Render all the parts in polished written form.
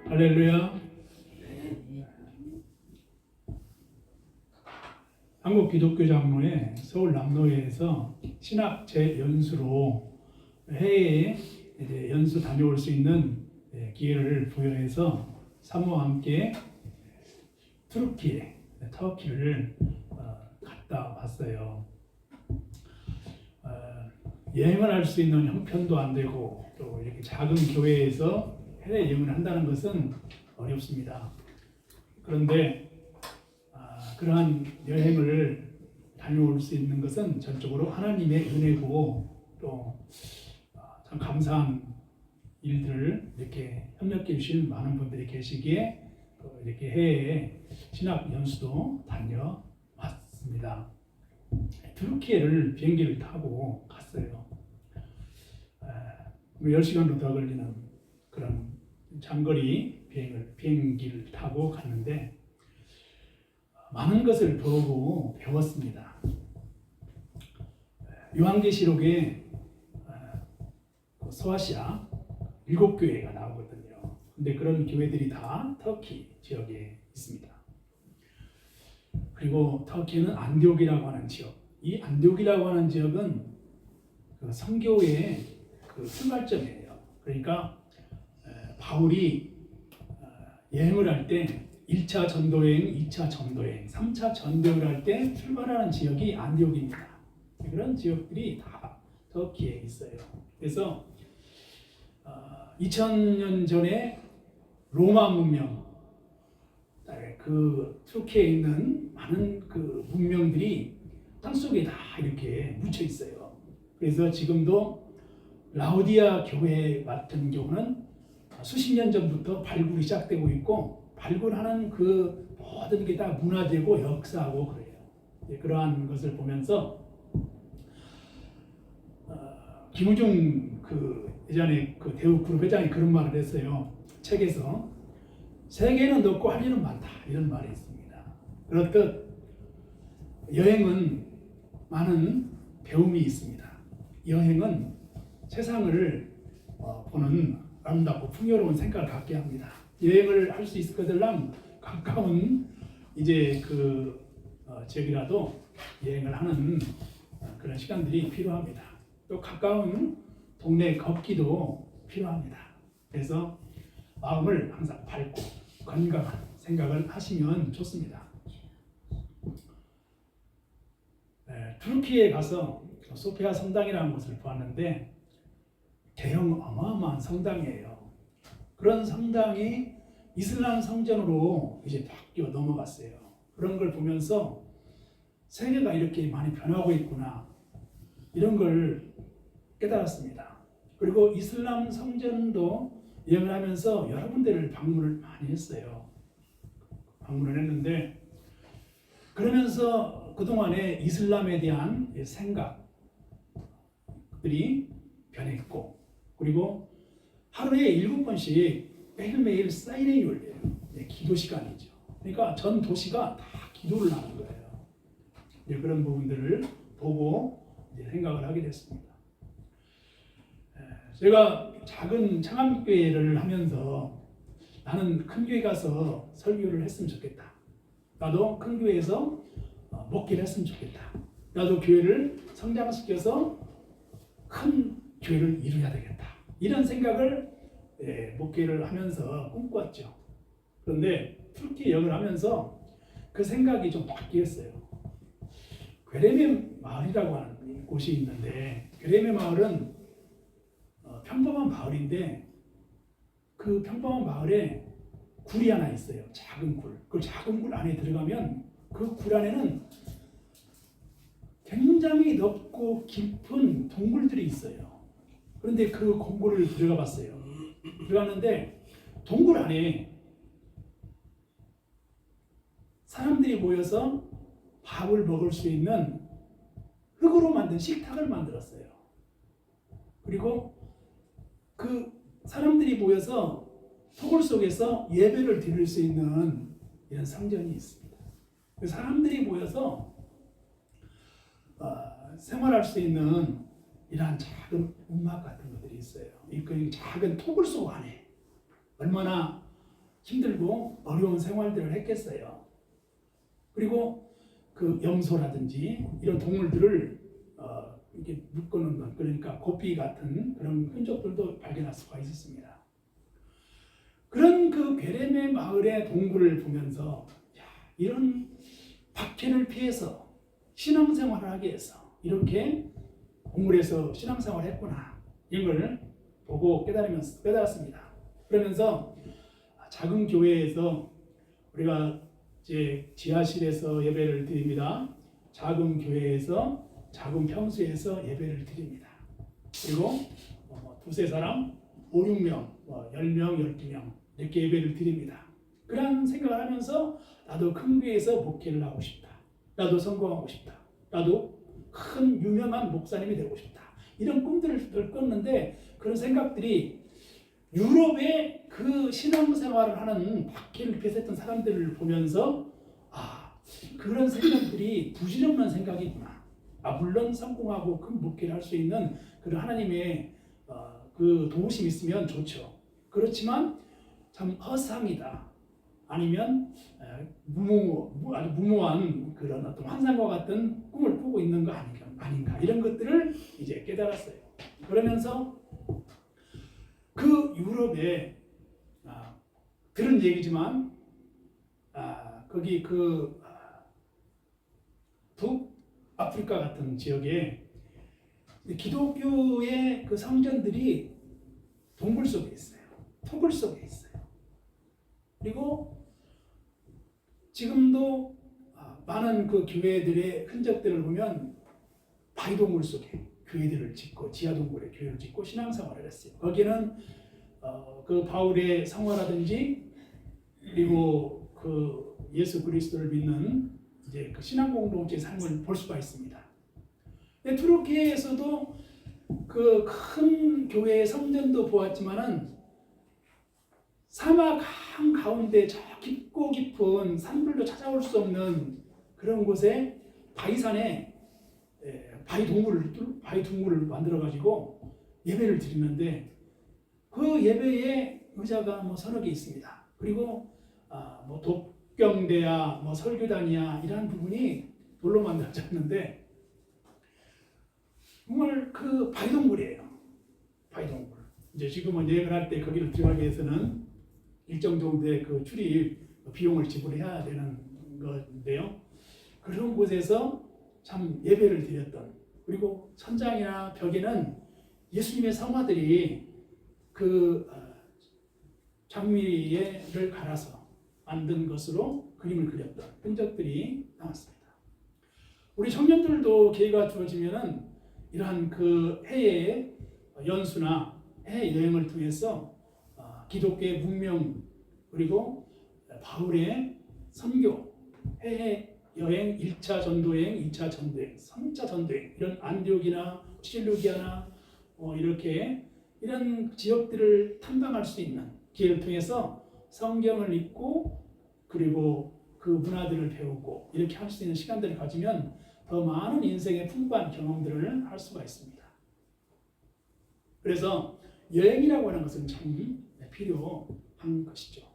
할렐루야. 한국 기독교 장로회 서울 남노회에서 신학 재연수로 해외에 이제 연수 다녀올 수 있는 기회를 부여해서 사모와 함께 터키를 갔다 왔어요. 여행을 할 수 있는 형편도 안 되고 또 이렇게 작은 교회에서 해외 여행을 한다는 것은 어렵습니다. 그런데 그러한 여행을 다녀올 수 있는 것은 전적으로 하나님의 은혜고 또 참 감사한 일들을 이렇게 협력해 주신 많은 분들이 계시기에 이렇게 해외에 신학 연수도 다녀왔습니다. 트루키에를 비행기를 타고 갔어요. 10시간도 더 걸리는 그런 장거리 비행기를 타고 갔는데 많은 것을 보고 배웠습니다. 요한계시록에 서아시아 7교회가 나오거든요. 근데 그런 교회들이 다 터키 지역에 있습니다. 그리고 터키는 안디옥이라고 하는 지역. 이 안디옥이라고 하는 지역은 그 선교의 그 출발점이에요. 그러니까 바울이 여행을 할 때 1차 전도여행, 2차 전도여행, 3차 전도여행을 할 때 출발하는 지역이 안디옥입니다. 그런 지역들이 다 터키에 있어요. 그래서 2000년 전에 로마 문명, 그 터키에 있는 많은 그 문명들이 땅속에 다 이렇게 묻혀 있어요. 그래서 지금도 라우디아 교회 같은 경우는 수십 년 전부터 발굴이 시작되고 있고 발굴하는 그 모든 게 다 문화재고 역사하고 그래요. 그러한 것을 보면서 김우중 예전에 그 대우그룹 회장이 그런 말을 했어요. 책에서 세계는 넓고 할 일은 많다 이런 말이 있습니다. 그렇듯 여행은 많은 배움이 있습니다. 여행은 세상을 보는 아름답고 풍요로운 생각을 갖게 합니다. 여행을 할 수 있을 것들랑 가까운 이제 지역이라도 여행을 하는 그런 시간들이 필요합니다. 또 가까운 동네 걷기도 필요합니다. 그래서 마음을 항상 밝고 건강한 생각을 하시면 좋습니다. 투르키에 가서 소피아 성당이라는 곳을 보았는데 대형 어마어마한 성당이에요. 그런 성당이 이슬람 성전으로 이제 바뀌어 넘어갔어요. 그런 걸 보면서 세계가 이렇게 많이 변하고 있구나 이런 걸 깨달았습니다. 그리고 이슬람 성전도 여행을 하면서 여러 군데를 방문을 많이 했어요. 방문을 했는데 그러면서 그동안에 이슬람에 대한 생각들이 변했고 그리고 하루에 7번씩 매일매일 사이렌이 울려요. 기도 시간이죠. 그러니까 전 도시가 다 기도를 하는 거예요. 그런 부분들을 보고 생각을 하게 됐습니다. 제가 작은 창암교회를 하면서 나는 큰 교회 가서 설교를 했으면 좋겠다. 나도 큰 교회에서 목회를 했으면 좋겠다. 나도 교회를 성장시켜서 큰 교회를 이루어야 되겠다. 이런 생각을 목회를 하면서 꿈꿨죠. 그런데 터키 여행을 하면서 그 생각이 좀 바뀌었어요. 괴레메 마을이라고 하는 곳이 있는데 괴레메 마을은 평범한 마을인데 그 평범한 마을에 굴이 하나 있어요. 작은 굴. 그 작은 굴 안에 들어가면 그 굴 안에는 굉장히 넓고 깊은 동굴들이 있어요. 그런데 그 동굴을 들어가 봤어요. 들어갔는데 동굴 안에 사람들이 모여서 밥을 먹을 수 있는 흙으로 만든 식탁을 만들었어요. 그리고 그 사람들이 모여서 토굴 속에서 예배를 드릴 수 있는 이런 성전이 있습니다. 그 사람들이 모여서 생활할 수 있는 이러한 작은 움막 같은 것들이 있어요. 이 작은 토굴 속 안에 얼마나 힘들고 어려운 생활들을 했겠어요. 그리고 그 염소라든지 이런 동물들을 이렇게 묶어놓은 것, 그러니까 고삐 같은 그런 흔적들도 발견할 수가 있었습니다. 그런 그 베레메 마을의 동굴을 보면서 이런 박해를 피해서 신앙생활을 하기 위해서 이렇게 동굴에서 신앙생활을 했구나, 이런 걸 보고 깨달았습니다. 그러면서 작은 교회에서 우리가 이제 지하실에서 예배를 드립니다. 작은 교회에서 작은 평수에서 예배를 드립니다. 그리고 두세 사람, 5, 6명, 10명, 12명 이렇게 예배를 드립니다. 그런 생각을 하면서 나도 큰 교회에서 목회를 하고 싶다. 나도 성공하고 싶다. 나도 큰 유명한 목사님이 되고 싶다. 이런 꿈들을 꿨는데 그런 생각들이 유럽의 그 신앙생활을 하는 박해를 피했던 사람들을 보면서 그런 생각들이 부질없는 생각이구나. 물론 성공하고 큰 목회를 할 수 있는 그런 하나님의 그 도우심이 있으면 좋죠. 그렇지만 참 허상이다. 아니면 아주 무모한 그런 어떤 환상과 같은 꿈을 꾸고 있는 거 아닌가 이런 것들을 이제 깨달았어요. 그러면서 그 유럽에 들은 얘기지만 거기 그 북아프리카 같은 지역에 기독교의 그 성전들이 동굴 속에 있어요. 토굴 속에 있어요. 그리고 지금도 많은 그 교회들의 흔적들을 보면 바위동굴 속에 교회들을 짓고 지하동굴에 교회를 짓고 신앙생활을 했어요. 거기는 그 바울의 성화라든지 그리고 그 예수 그리스도를 믿는 이제 그 신앙 공동체의 삶을 볼 수가 있습니다. 투르키에서도 그 큰 교회의 성전도 보았지만은 사막 한가운데 저 깊고 깊은 산들도 찾아올 수 없는 그런 곳에 바위산에 바위 동굴을 만들어 가지고 예배를 드리는데 그 예배에 의자가 서너 개 있습니다. 그리고 독경대야 설교단이야 이러한 부분이 돌로 만들어졌는데 정말 그 바위동굴이에요. 바위동굴. 이제 지금은 여행을 할 때 거기를 들어가기 위해서는 일정 정도의 그 출입 비용을 지불해야 되는 건데요. 그런 곳에서 참 예배를 드렸던, 그리고 천장이나 벽에는 예수님의 성화들이 그 장미를 갈아서 만든 것으로 그림을 그렸던 흔적들이 나왔습니다. 우리 청년들도 기회가 주어지면은 이러한 그 해외 연수나 해외 여행을 통해서 기독교의 문명 그리고 바울의 선교, 해외 여행, 1차 전도여행, 2차 전도여행, 3차 전도여행, 이런 안디옥이나 실루기아나 이렇게 이런 지역들을 탐방할 수 있는 기회를 통해서 성경을 읽고 그리고 그 문화들을 배우고 이렇게 할 수 있는 시간들을 가지면 더 많은 인생의 풍부한 경험들을 할 수가 있습니다. 그래서 여행이라고 하는 것은 참 필요한 것이죠.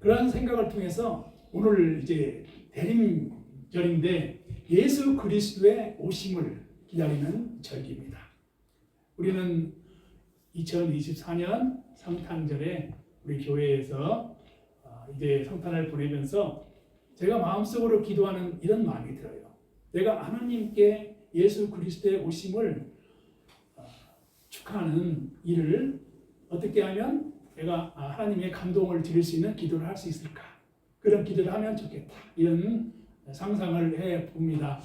그러한 생각을 통해서 오늘 이제 대림절인데 예수 그리스도의 오심을 기다리는 절기입니다. 우리는 2024년 성탄절에 우리 교회에서 이제 성탄을 보내면서 제가 마음속으로 기도하는 이런 마음이 들어요. 내가 하나님께 예수 그리스도의 오심을 축하하는 일을 어떻게 하면 내가 하나님의 감동을 드릴 수 있는 기도를 할 수 있을까? 그런 기도를 하면 좋겠다. 이런 상상을 해봅니다.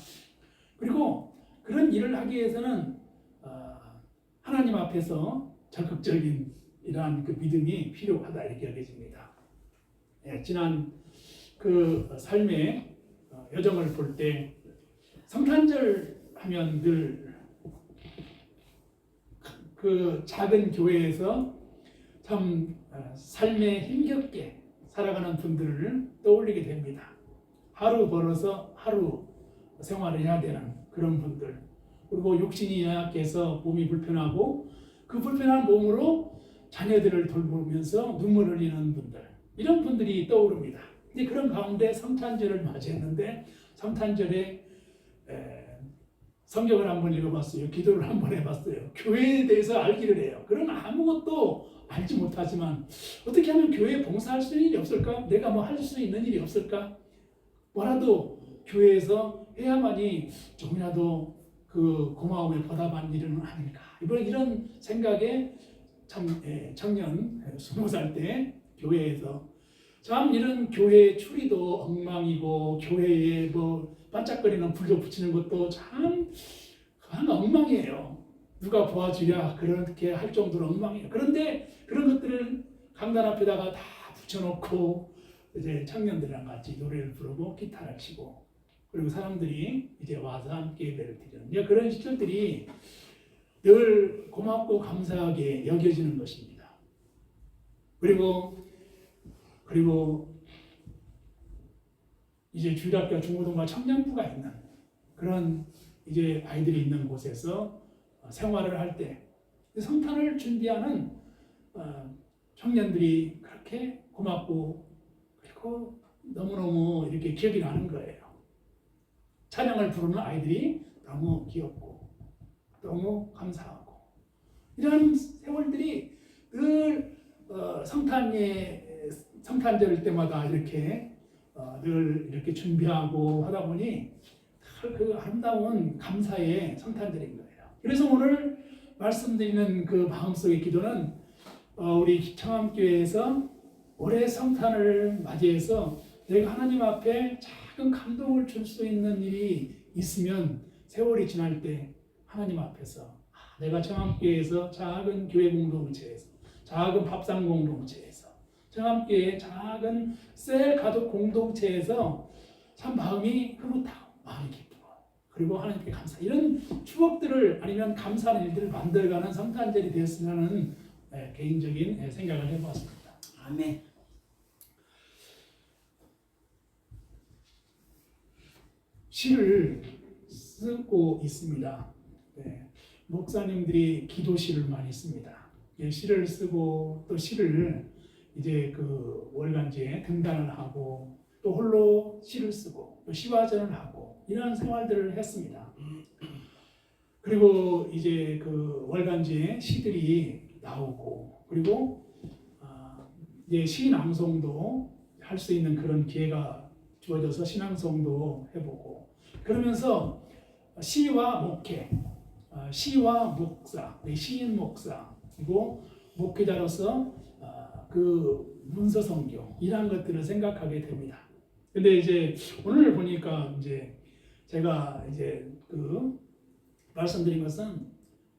그리고 그런 일을 하기 위해서는 하나님 앞에서 적극적인 이러한 그 믿음이 필요하다 이렇게 여겨집니다. 지난 그 삶의 여정을 볼 때 성탄절 하면 늘 그 작은 교회에서 참 삶에 힘겹게 살아가는 분들을 떠올리게 됩니다. 하루 벌어서 하루 생활을 해야 되는 그런 분들, 그리고 욕심이 연약해서 몸이 불편하고 그 불편한 몸으로 자녀들을 돌보면서 눈물 흘리는 분들, 이런 분들이 떠오릅니다. 근데 그런 가운데 성탄절을 맞이했는데 성탄절에 성경을 한번 읽어봤어요. 기도를 한번 해봤어요. 교회에 대해서 알기를 해요. 그럼 아무것도 알지 못하지만 어떻게 하면 교회에 봉사할 수 있는 일이 없을까? 내가 뭐 할 수 있는 일이 없을까? 뭐라도 교회에서 해야만이 조금이라도 그 고마움에 보답한 일은 아닐까? 이런 생각에 참 청년 20살 때 교회에서 참 이런 교회의 추리도 엉망이고 교회에 뭐 반짝거리는 불도 붙이는 것도 참 엉망이에요. 누가 도와주랴 그렇게 할 정도로 엉망이에요. 그런데 그런 것들을 강단 앞에다가 다 붙여놓고 이제 청년들이랑 같이 노래를 부르고 기타를 치고 그리고 사람들이 이제 와서 함께 예배를 드리는 그런 시절들이 늘 고맙고 감사하게 여겨지는 것입니다. 그리고 이제 주일학교, 중고등부, 청년부가 있는 그런 이제 아이들이 있는 곳에서 생활을 할 때 성탄을 준비하는 청년들이 그렇게 고맙고 그리고 너무너무 이렇게 기억이 나는 거예요. 찬양을 부르는 아이들이 너무 귀엽고 너무 감사하고 이런 세월들이 늘 성탄절 때마다 이렇게 늘 이렇게 준비하고 하다 보니 그 아름다운 감사의 성탄절인 거예요. 그래서 오늘 말씀드리는 그 마음속의 기도는 우리 청암교회에서 올해 성탄을 맞이해서 내가 하나님 앞에 작은 감동을 줄 수 있는 일이 있으면 세월이 지날 때 하나님 앞에서 내가 청암교회에서 작은 교회 공동체에서 작은 밥상 공동체에서 청암교회의 작은 셀 가족 공동체에서 참 마음이 흐뭇하고 마음이 기쁘고 그리고 하나님께 감사 이런 추억들을 아니면 감사하는 일들을 만들어가는 성탄절이 되었으면 하는 개인적인 생각을 해보았습니다. 아멘. 시를 쓰고 있습니다. 목사님들이 기도시를 많이 씁니다. 시를 쓰고 또 시를 이제 그 월간지에 등단을 하고 또 홀로 시를 쓰고 또 시화전을 하고 이런 생활들을 했습니다. 그리고 이제 그 월간지에 시들이 나오고 그리고 이제 시낭송도 할 수 있는 그런 기회가 주어져서 시낭송도 해보고 그러면서 시와 목회, 시와 목사, 시인 목사 그리고 목회자로서 그 문서 성경 이런 것들을 생각하게 됩니다. 근데 이제 오늘 보니까 이제 제가 이제 그 말씀드린 것은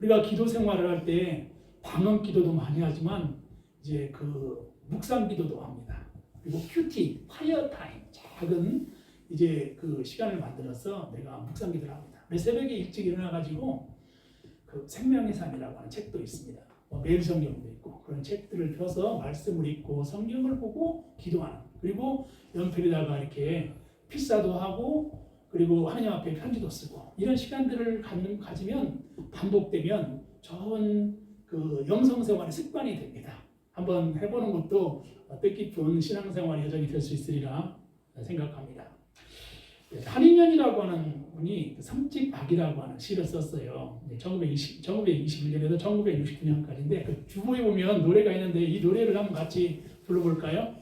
우리가 기도 생활을 할 때 방언 기도도 많이 하지만 이제 그 묵상 기도도 합니다. 그리고 큐티, 파이어 타임 작은 이제 그 시간을 만들어서 내가 묵상 기도를 합니다. 새벽에 일찍 일어나가지고 그 생명의 삶이라고 하는 책도 있습니다. 매일 성경도 있고 그런 책들을 펴서 말씀을 읽고 성경을 보고 기도하는 그리고 연필에다가 이렇게 필사도 하고 그리고 하나님 앞에 편지도 쓰고 이런 시간들을 가지면 반복되면 좋은 그 영성생활의 습관이 됩니다. 한번 해보는 것도 뜻깊은 신앙생활의 여정이 될 수 있으리라 생각합니다. 한인연이라고 하는 분이 삼집박이라고 하는 시를 썼어요. 1921년에서 1969년까지인데 그 주보에 보면 노래가 있는데 이 노래를 한번 같이 불러볼까요?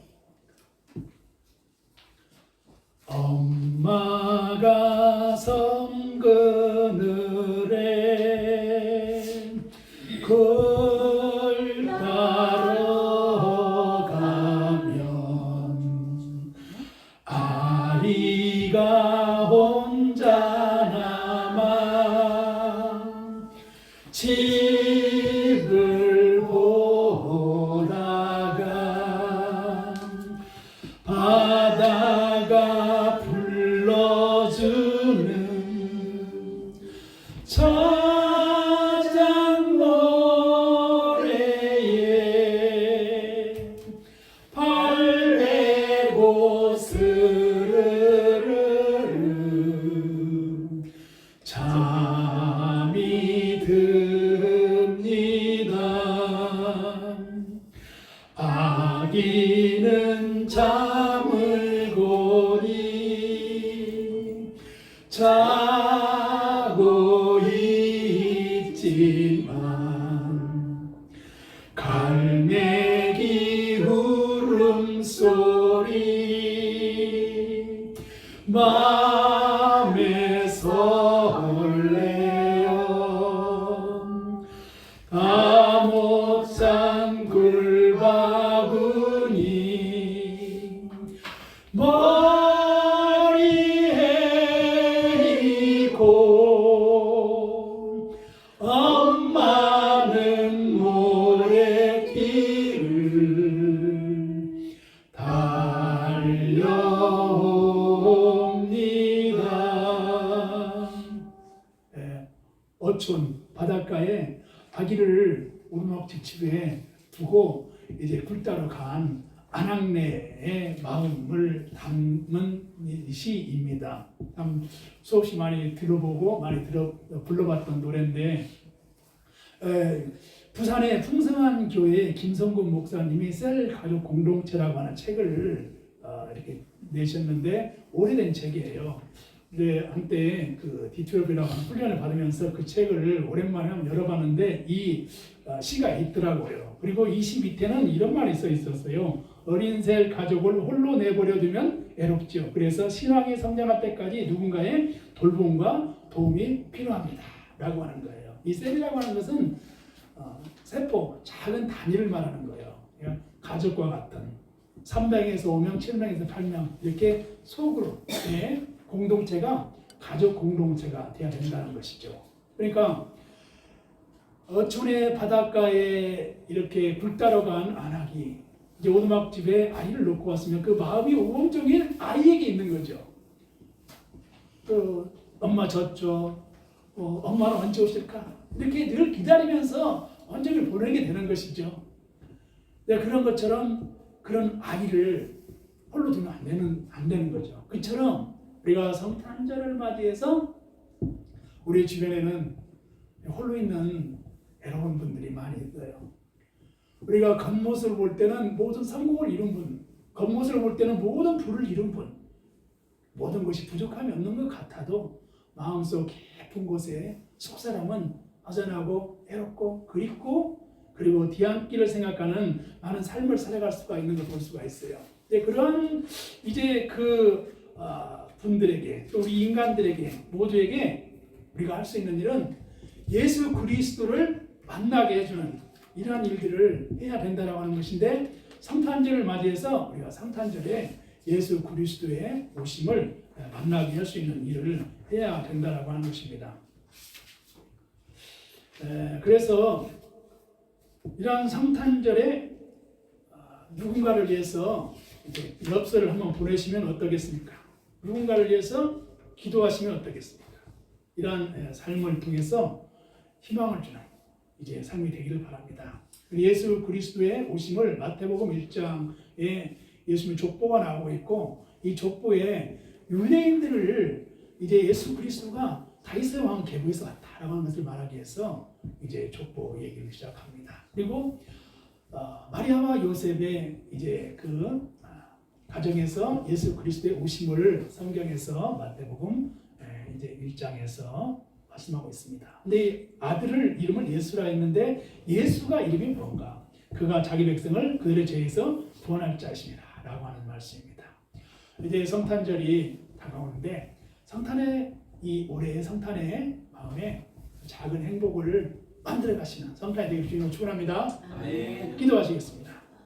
엄마가 섬 그늘에 걸 따러 가면 아리가 혼자 남아 집을 보다가 바다가 불러주는 저장 노래에 발레고 스르르 잠이 듭니다. 아기는 잠을 고니 자고 있지만 갈매기 울음소리 맘에 설레요. 아목산 굴바구니 머리에 이고 엄마는 모래길을 달려옵니다. 어촌 바닷가에 아기를 오르막 지집에 두고 이제 굴 따러 간 아낙네의 마음을 담은 시입니다. 수없이 많이 들어보고 많이 불러봤던 노래인데 부산의 풍성한 교회 김성근 목사님이 셀 가족 공동체라고 하는 책을 이렇게 내셨는데 오래된 책이에요. 근데 한때 그 D12라고 하는 훈련을 받으면서 그 책을 오랜만에 한번 열어봤는데 이 시가 있더라고요. 그리고 이 시 밑에는 이런 말이 써 있었어요. 어린 셀 가족을 홀로 내버려 두면 애롭죠. 그래서 신앙이 성장할 때까지 누군가의 돌봄과 도움이 필요합니다. 라고 하는 거예요. 이 셀이라고 하는 것은 세포, 작은 단위를 말하는 거예요. 가족과 같은 3명에서 5명, 7명에서 8명 이렇게 소그룹의 공동체가 가족 공동체가 되어야 된다는 것이죠. 그러니까 어촌의 바닷가에 이렇게 굴 따러 간 아낙이 이제 오두막집에 아이를 놓고 왔으면 그 마음이 온종일 아이에게 있는 거죠. 그 엄마 졌죠. 엄마는 언제 오실까? 이렇게 늘 기다리면서 온종일 보내게 되는 것이죠. 그런 것처럼 그런 아이를 홀로 두면 안 되는 거죠. 그처럼 우리가 성탄절을 맞이해서 우리 주변에는 홀로 있는 외로운 분들이 많이 있어요. 우리가 겉모습을 볼 때는 모든 성공을 이룬 분, 겉모습을 볼 때는 모든 부를 이룬 분, 모든 것이 부족함이 없는 것 같아도 마음속 깊은 곳에 속사람은 허전하고 외롭고 그립고 그리고 뒤안길을 생각하는 많은 삶을 살아갈 수가 있는 걸 볼 수가 있어요. 그런 이제 그 분들에게 또 우리 인간들에게 모두에게 우리가 할 수 있는 일은 예수 그리스도를 만나게 해주는 이러한 일들을 해야 된다고 하는 것인데 성탄절을 맞이해서 우리가 성탄절에 예수 그리스도의 오심을 만나게 할 수 있는 일을 해야 된다고 하는 것입니다. 그래서 이러한 성탄절에 누군가를 위해서 엽서를 한번 보내시면 어떠겠습니까? 누군가를 위해서 기도하시면 어떠겠습니까? 이러한 삶을 통해서 희망을 주는 이제 삶이 되기를 바랍니다. 예수 그리스도의 오심을 마태복음 1장에 예수님의 족보가 나오고 있고 이 족보에 유대인들을 이제 예수 그리스도가 다윗의 왕 계보에서 왔다라고 하는 것을 말하기 위해서 이제 족보 얘기를 시작합니다. 그리고 마리아와 요셉의 이제 그 가정에서 예수 그리스도의 오심을 성경에서 마태복음 이제 1장에서 말씀하고 있습니다. 근데 아들을 이름을 예수라 했는데 예수가 이름이 뭔가? 그가 자기 백성을 그들의 죄에서 구원할 자이십니다. 라고 하는 말씀입니다. 이제 성탄절이 다가오는데 이 올해의 성탄의 마음에 작은 행복을 만들어 가시는 성탄이 되길 주님으로 축원합니다. 기도하시겠습니다.